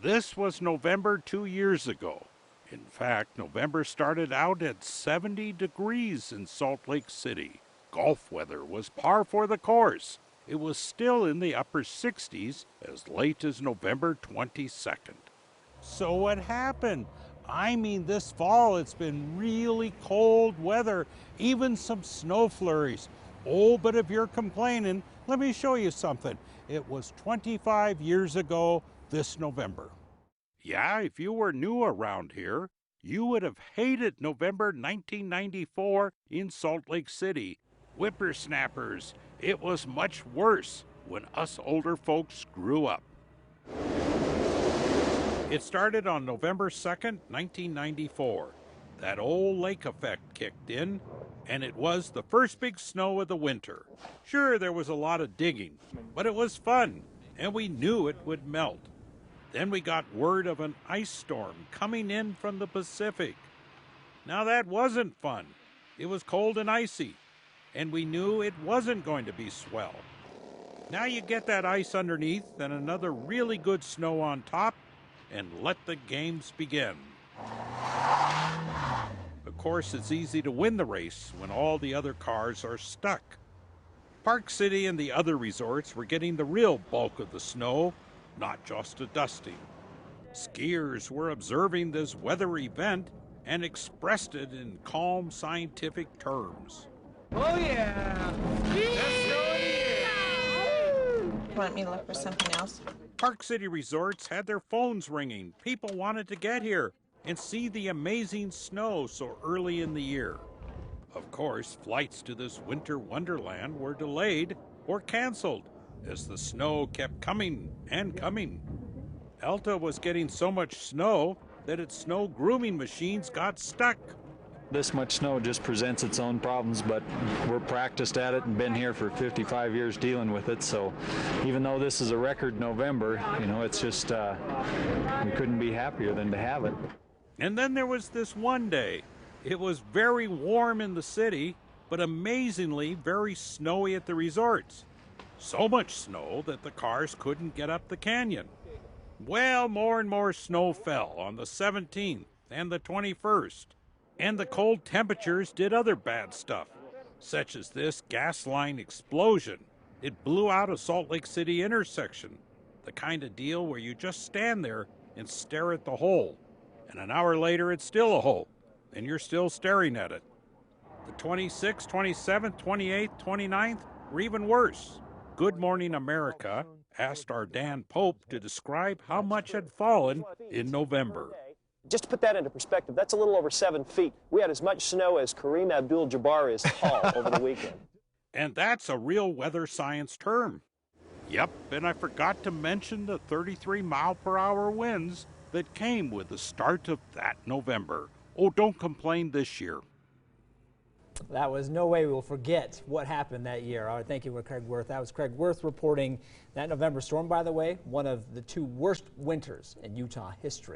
This was November 2 years ago. In fact, November started out at 70 degrees in Salt Lake City. Golf weather was par for the course. It was still in the upper 60s as late as November 22nd. So what happened? I mean, this fall it's been really cold weather, even some snow flurries. Oh, but if you're complaining, let me show you something. It was 25 years ago this November. Yeah, if you were new around here, you would have hated November 1994 in Salt Lake City. Whippersnappers, it was much worse when us older folks grew up. It started on November 2nd, 1994. That old lake effect kicked in, and it was the first big snow of the winter. Sure, there was a lot of digging, but it was fun, and we knew it would melt. Then we got word of an ice storm coming in from the Pacific. Now that wasn't fun. It was cold and icy, and we knew it wasn't going to be swell. Now you get that ice underneath and another really good snow on top, and let the games begin. Of course, it's easy to win the race when all the other cars are stuck. Park City and the other resorts were getting the real bulk of the snow, not just a dusting. Skiers were observing this weather event and expressed it in calm scientific terms. Oh yeah! Want me to look for something else? Park City resorts had their phones ringing. People wanted to get here and see the amazing snow so early in the year. Of course, flights to this winter wonderland were delayed or canceled as the snow kept coming and coming. Alta was getting so much snow that its snow grooming machines got stuck. This much snow just presents its own problems, but we're practiced at it and been here for 55 years dealing with it. So even though this is a record November, it's just, we couldn't be happier than to have it. And then there was this one day. It was very warm in the city, but amazingly very snowy at the resorts. So much snow that the cars couldn't get up the canyon. Well, more and more snow fell on the 17th and the 21st. And the cold temperatures did other bad stuff, such as this gas line explosion. It blew out a Salt Lake City intersection, the kind of deal where you just stand there and stare at the hole. And an hour later, it's still a hole, and you're still staring at it. The 26th, 27th, 28th, 29th were even worse. Good Morning America asked our Dan Pope to describe how much had fallen in November. Just to put that into perspective, that's a little over 7 feet. We had as much snow as Kareem Abdul-Jabbar is tall over the weekend. And that's a real weather science term. Yep, and I forgot to mention the 33-mile-per-hour winds that came with the start of that November. Oh, don't complain this year. That was no way we will forget what happened that year. All right, thank you, Craig Wirth. That was Craig Wirth reporting that November storm, by the way, one of the 2 worst winters in Utah history.